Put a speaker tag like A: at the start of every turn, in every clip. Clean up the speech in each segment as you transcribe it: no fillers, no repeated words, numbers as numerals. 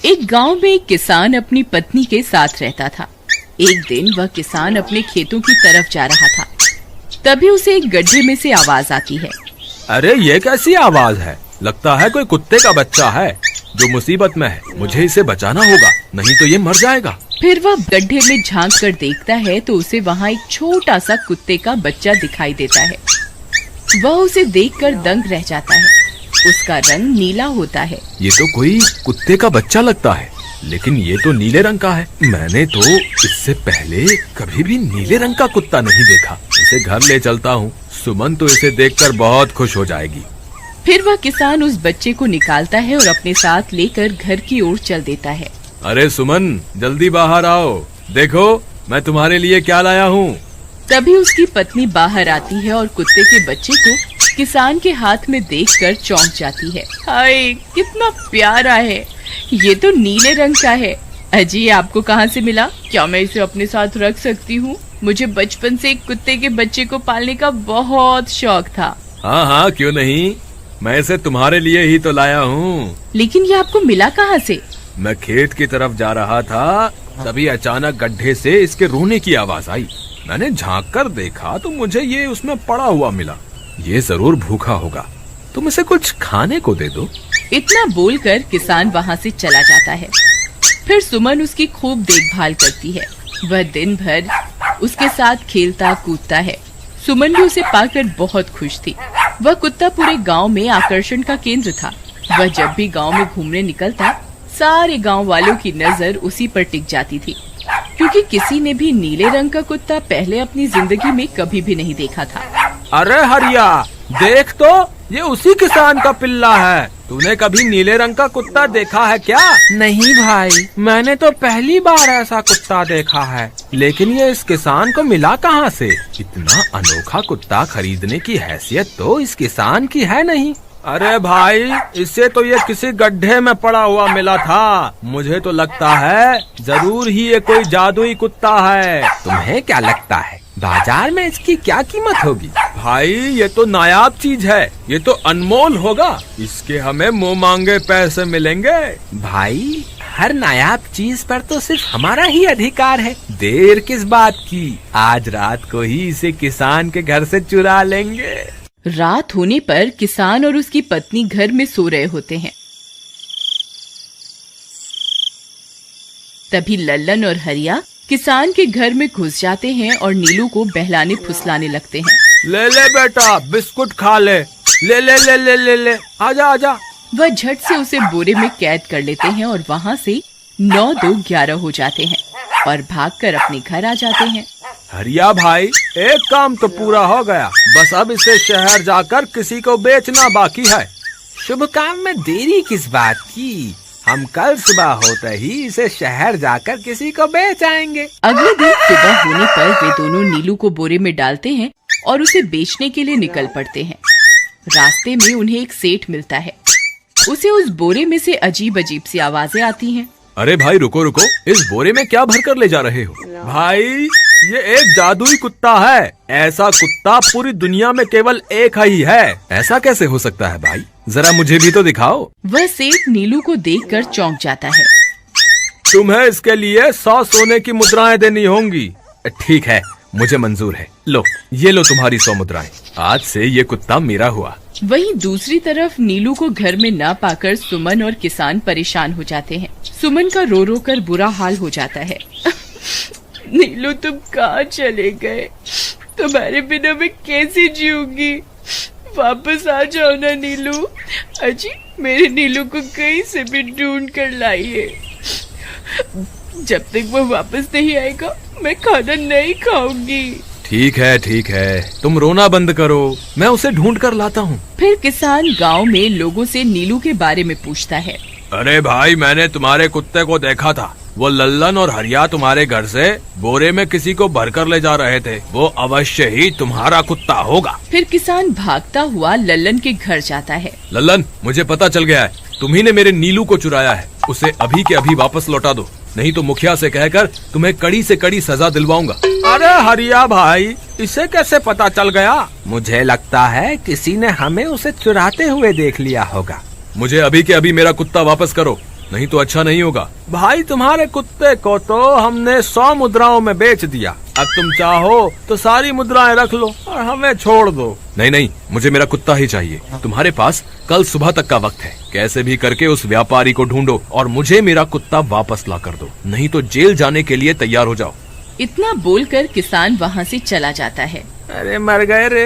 A: एक गांव में एक किसान अपनी पत्नी के साथ रहता था। एक दिन वह किसान अपने खेतों की तरफ जा रहा था। तभी उसे एक गड्ढे में से आवाज आती है।
B: अरे ये कैसी आवाज है? लगता है कोई कुत्ते का बच्चा है जो मुसीबत में है। मुझे इसे बचाना होगा, नहीं तो ये मर जाएगा।
A: फिर वह गड्ढे में झांक कर देखता है तो उसे वहाँ एक छोटा सा कुत्ते का बच्चा दिखाई देता है। वह उसे देखकर दंग रह जाता है। उसका रंग नीला होता है।
B: ये तो कोई कुत्ते का बच्चा लगता है, लेकिन ये तो नीले रंग का है। मैंने तो इससे पहले कभी भी नीले रंग का कुत्ता नहीं देखा। इसे घर ले चलता हूँ, सुमन तो इसे देखकर बहुत खुश हो जाएगी।
A: फिर वह किसान उस बच्चे को निकालता है और अपने साथ लेकर घर की ओर चल देता है।
B: अरे सुमन, जल्दी बाहर आओ, देखो मैं तुम्हारे लिए क्या लाया हूँ।
A: तभी उसकी पत्नी बाहर आती है और कुत्ते के बच्चे को किसान के हाथ में देखकर चौंक जाती है। हाय, कितना प्यारा है, ये तो नीले रंग का है। अजी, ये आपको कहाँ से मिला? क्या मैं इसे अपने साथ रख सकती हूँ? मुझे बचपन से एक कुत्ते के बच्चे को पालने का बहुत शौक था।
B: हाँ हाँ, क्यों नहीं, मैं इसे तुम्हारे लिए ही तो लाया हूँ।
A: लेकिन ये आपको मिला कहाँ से?
B: मैं खेत की तरफ जा रहा था, तभी अचानक गड्ढे से इसके रोने की आवाज आई। मैंने झांक कर देखा तो मुझे ये उसमें पड़ा हुआ मिला। ये जरूर भूखा होगा, तुम इसे कुछ खाने को दे दो।
A: इतना बोलकर किसान वहाँ से चला जाता है। फिर सुमन उसकी खूब देखभाल करती है। वह दिन भर उसके साथ खेलता कूदता है। सुमन भी उसे पाकर बहुत खुश थी। वह कुत्ता पूरे गांव में आकर्षण का केंद्र था। वह जब भी गांव में घूमने निकलता, सारे गांव वालों की नजर उसी पर टिक जाती थी, क्योंकि किसी ने भी नीले रंग का कुत्ता पहले अपनी जिंदगी में कभी भी नहीं देखा था।
B: अरे हरिया, देख तो, ये उसी किसान का पिल्ला है। तूने कभी नीले रंग का कुत्ता देखा है क्या?
C: नहीं भाई, मैंने तो पहली बार ऐसा कुत्ता देखा है।
B: लेकिन ये इस किसान को मिला कहाँ से? इतना अनोखा कुत्ता खरीदने की हैसियत तो इस किसान की है नहीं। अरे भाई, इससे तो ये किसी गड्ढे में पड़ा हुआ मिला था। मुझे तो लगता है जरूर ही ये कोई जादुई कुत्ता है।
C: तुम्हें क्या लगता है बाजार में इसकी क्या कीमत होगी?
B: भाई, ये तो नायाब चीज है, ये तो अनमोल होगा। इसके हमें मुंह मांगे पैसे मिलेंगे।
C: भाई, हर नायाब चीज पर तो सिर्फ हमारा ही अधिकार है। देर किस बात की, आज रात को ही इसे किसान के घर से चुरा लेंगे।
A: रात होने पर किसान और उसकी पत्नी घर में सो रहे होते हैं। तभी लल्लन और हरिया किसान के घर में घुस जाते हैं और नीलू को बहलाने फुसलाने लगते हैं।
B: ले ले बेटा, बिस्कुट खा ले। ले ले ले ले ले ले, आजा आजा।
A: वह झट से उसे बोरे में कैद कर लेते हैं और वहाँ से 9-2-11 हो जाते हैं और भागकर अपने घर आ जाते हैं।
B: हरिया भाई, एक काम तो पूरा हो गया, बस अब इसे शहर जाकर किसी को बेचना बाकी है।
C: शुभ काम में देरी किस बात की? हम कल सुबह होते ही इसे शहर जाकर किसी को बेच आएंगे।
A: अगले दिन सुबह होने पर वे दोनों नीलू को बोरे में डालते हैं और उसे बेचने के लिए निकल पड़ते हैं। रास्ते में उन्हें एक सेठ मिलता है। उसे उस बोरे में से अजीब अजीब सी आवाजें आती हैं।
B: अरे भाई, रुको रुको, इस बोरे में क्या भर कर ले जा रहे हो? भाई, ये एक जादुई कुत्ता है। ऐसा कुत्ता पूरी दुनिया में केवल एक ही है। ऐसा कैसे हो सकता है भाई? जरा मुझे भी तो दिखाओ।
A: वह सेठ नीलू को देखकर चौंक जाता है।
B: तुम्हें इसके लिए 100 सोने की मुद्राएं देनी होंगी। ठीक है, मुझे मंजूर है। लो, ये लो तुम्हारी 100 मुद्राएं। आज से ये कुत्ता मेरा हुआ।
A: वहीं दूसरी तरफ नीलू को घर में न पाकर सुमन और किसान परेशान हो जाते हैं। सुमन का रो रो कर बुरा हाल हो जाता है। नीलू, तुम कहाँ चले गए? तुम्हारे बिना मैं कैसे जीऊंगी? वापस आ जाओ ना नीलू। अजी, मेरे नीलू को कहीं से भी ढूंढ कर लाइए। जब तक वो वापस नहीं आएगा मैं खाना नहीं खाऊंगी।
B: ठीक है, तुम रोना बंद करो, मैं उसे ढूंढ कर लाता हूँ।
A: फिर किसान गांव में लोगों से नीलू के बारे में पूछता है।
B: अरे भाई, मैंने तुम्हारे कुत्ते को देखा था। वो लल्लन और हरिया तुम्हारे घर से बोरे में किसी को भरकर ले जा रहे थे। वो अवश्य ही तुम्हारा कुत्ता होगा।
A: फिर किसान भागता हुआ लल्लन के घर जाता है।
B: लल्लन, मुझे पता चल गया है, तुम्ही ने मेरे नीलू को चुराया है। उसे अभी के अभी वापस लौटा दो, नहीं तो मुखिया से कहकर तुम्हें कड़ी से कड़ी सजा दिलवाऊंगा। अरे हरिया भाई, इसे कैसे पता चल गया?
C: मुझे लगता है किसी ने हमें उसे चुराते हुए देख लिया होगा।
B: मुझे अभी के अभी मेरा कुत्ता वापस करो, नहीं तो अच्छा नहीं होगा। भाई तुम्हारे कुत्ते को तो हमने 100 मुद्राओं में बेच दिया, अब तुम चाहो तो सारी मुद्राएं रख लो और हमें छोड़ दो। नहीं नहीं, मुझे मेरा कुत्ता ही चाहिए। तुम्हारे पास कल सुबह तक का वक्त है, कैसे भी करके उस व्यापारी को ढूंढो और मुझे मेरा कुत्ता वापस ला कर दो, नहीं तो जेल जाने के लिए तैयार हो जाओ।
A: इतना बोलकर किसान वहाँ से चला जाता है।
B: अरे मर गए रे,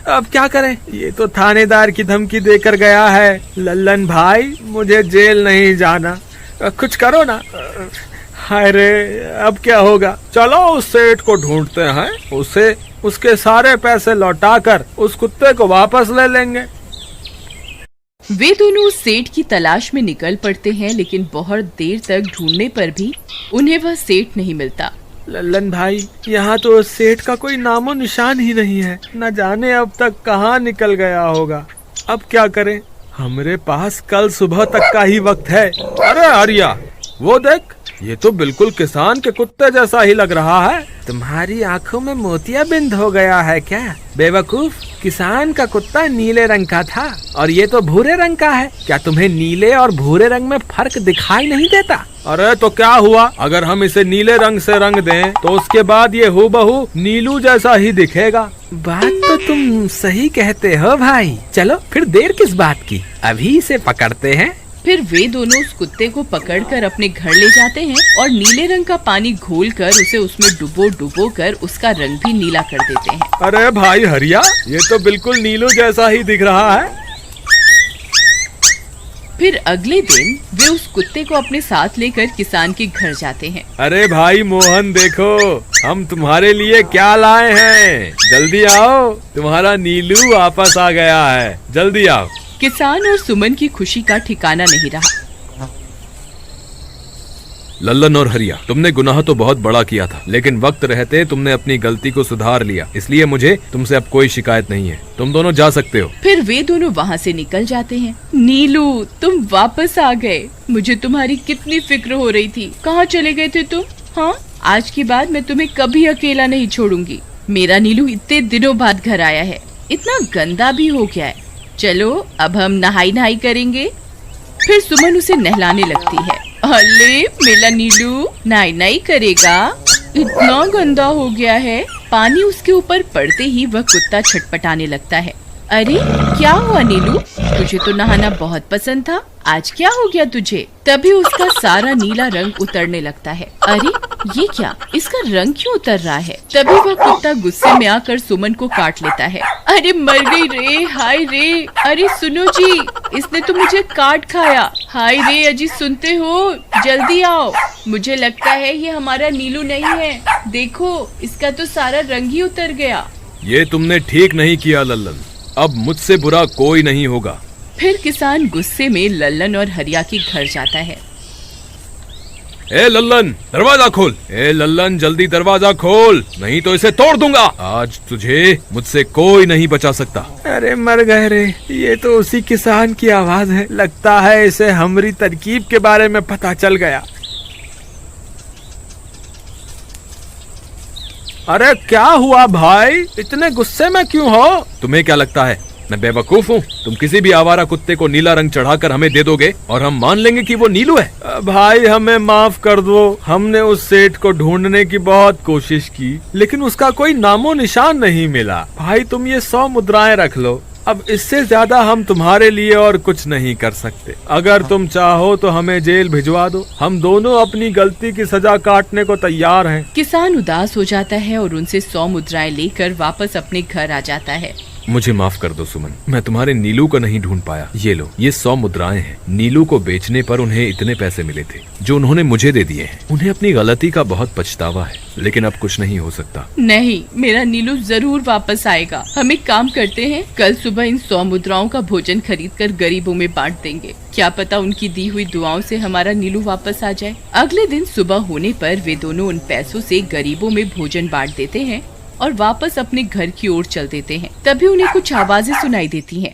B: अब क्या करें, ये तो थानेदार की धमकी देकर गया है। लल्लन भाई, मुझे जेल नहीं जाना, कुछ करो ना। हाय रे, अब क्या होगा। चलो उस सेठ को ढूंढते हैं, उसे उसके सारे पैसे लौटाकर उस कुत्ते को वापस ले लेंगे।
A: वे दोनों उस सेठ की तलाश में निकल पड़ते हैं, लेकिन बहुत देर तक ढूंढने पर भी उन्हें वह सेठ नहीं मिलता।
B: लल्लन भाई, यहाँ तो उस सेठ का कोई नामो निशान ही नहीं है, न जाने अब तक कहाँ निकल गया होगा। अब क्या करें, हमारे पास कल सुबह तक का ही वक्त है। अरे हरिया, वो देख, ये तो बिल्कुल किसान के कुत्ते जैसा ही लग रहा है। तुम्हारी आंखों में मोतियाबिंद हो गया है क्या बेवकूफ? किसान का कुत्ता नीले रंग का था और ये तो भूरे रंग का है। क्या तुम्हें नीले और भूरे रंग में फर्क दिखाई नहीं देता? अरे तो क्या हुआ, अगर हम इसे नीले रंग से रंग दें तो उसके बाद ये हूबहू नीलू जैसा ही दिखेगा।
C: बात तो तुम सही कहते हो भाई, चलो फिर देर किस बात की, अभी इसे पकड़ते हैं।
A: फिर वे दोनों उस कुत्ते को पकड़कर अपने घर ले जाते हैं और नीले रंग का पानी घोलकर उसे उसमें डुबो कर उसका रंग भी नीला कर देते हैं।
B: अरे भाई हरिया, ये तो बिल्कुल नीलू जैसा ही दिख रहा है।
A: फिर अगले दिन वे उस कुत्ते को अपने साथ लेकर किसान के घर जाते हैं।
B: अरे भाई मोहन, देखो हम तुम्हारे लिए क्या लाए हैं, जल्दी आओ, तुम्हारा नीलू वापस आ गया है, जल्दी आओ।
A: किसान और सुमन की खुशी का ठिकाना नहीं रहा।
B: लल्लन और हरिया, तुमने गुनाह तो बहुत बड़ा किया था, लेकिन वक्त रहते तुमने अपनी गलती को सुधार लिया, इसलिए मुझे तुमसे अब कोई शिकायत नहीं है, तुम दोनों जा सकते हो।
A: फिर वे दोनों वहाँ से निकल जाते हैं। नीलू, तुम वापस आ गए, मुझे तुम्हारी कितनी फिक्र हो रही थी, कहाँ चले गए थे तुम? हाँ, आज के बाद मैं तुम्हें कभी अकेला नहीं छोड़ूंगी। मेरा नीलू इतने दिनों बाद घर आया है, इतना गंदा भी हो गया है। चलो अब हम नहाई करेंगे। फिर सुमन उसे नहलाने लगती है। अले मेरा नीलू नहाई करेगा, इतना गंदा हो गया है। पानी उसके ऊपर पड़ते ही वह कुत्ता छटपटाने लगता है। अरे क्या हुआ नीलू, तुझे तो नहाना बहुत पसंद था, आज क्या हो गया तुझे? तभी उसका सारा नीला रंग उतरने लगता है। अरे ये क्या, इसका रंग क्यों उतर रहा है? तभी वह कुत्ता गुस्से में आकर सुमन को काट लेता है। अरे मर गई रे, हाय रे, अरे सुनो जी, इसने तो मुझे काट खाया। हाय रे अजी, सुनते हो, जल्दी आओ, मुझे लगता है ये हमारा नीलू नहीं है, देखो इसका तो सारा रंग ही उतर गया।
B: ये तुमने ठीक नहीं किया लल्लन, अब मुझसे बुरा कोई नहीं होगा।
A: फिर किसान गुस्से में लल्लन और हरिया के घर जाता है।
B: ए लल्लन, दरवाजा खोल, ए लल्लन जल्दी दरवाजा खोल, नहीं तो इसे तोड़ दूंगा। आज तुझे मुझसे कोई नहीं बचा सकता। अरे मर गए रे, ये तो उसी किसान की आवाज है, लगता है इसे हमारी तरकीब के बारे में पता चल गया। अरे क्या हुआ भाई, इतने गुस्से में क्यों हो? तुम्हें क्या लगता है मैं बेवकूफ हूँ? तुम किसी भी आवारा कुत्ते को नीला रंग चढ़ाकर हमें दे दोगे और हम मान लेंगे कि वो नीलू है? भाई हमें माफ कर दो, हमने उस सेठ को ढूंढने की बहुत कोशिश की, लेकिन उसका कोई नामो निशान नहीं मिला। भाई तुम ये 100 मुद्राएं रख लो, अब इससे ज्यादा हम तुम्हारे लिए और कुछ नहीं कर सकते। अगर तुम चाहो तो हमें जेल भिजवा दो, हम दोनों अपनी गलती की सजा काटने को तैयार हैं।
A: किसान उदास हो जाता है और उनसे 100 मुद्राएं लेकर वापस अपने घर आ जाता है।
B: मुझे माफ कर दो सुमन, मैं तुम्हारे नीलू को नहीं ढूंढ पाया। ये लो, ये 100 मुद्राएं हैं। नीलू को बेचने पर उन्हें इतने पैसे मिले थे जो उन्होंने मुझे दे दिए हैं। उन्हें अपनी गलती का बहुत पछतावा है, लेकिन अब कुछ नहीं हो सकता।
A: नहीं, मेरा नीलू जरूर वापस आएगा। हम एक काम करते हैं, कल सुबह इन 100 मुद्राओं का भोजन खरीदकर गरीबों में बांट देंगे। क्या पता उनकी दी हुई दुआओं से हमारा नीलू वापस आ जाए। अगले दिन सुबह होने पर वे दोनों उन पैसों से गरीबों में भोजन बांट देते हैं और वापस अपने घर की ओर चल देते हैं। तभी उन्हें कुछ आवाजें सुनाई देती हैं।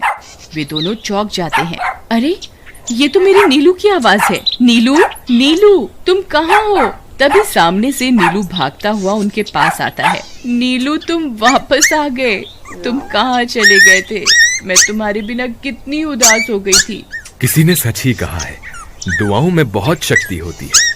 A: वे दोनों चौंक जाते हैं। अरे ये तो मेरी नीलू की आवाज है। नीलू, नीलू तुम कहाँ हो? तभी सामने से नीलू भागता हुआ उनके पास आता है। नीलू तुम वापस आ गए, तुम कहाँ चले गए थे? मैं तुम्हारे बिना कितनी उदास हो गई थी।
B: किसी ने सच ही कहा है, दुआओं में बहुत शक्ति होती है।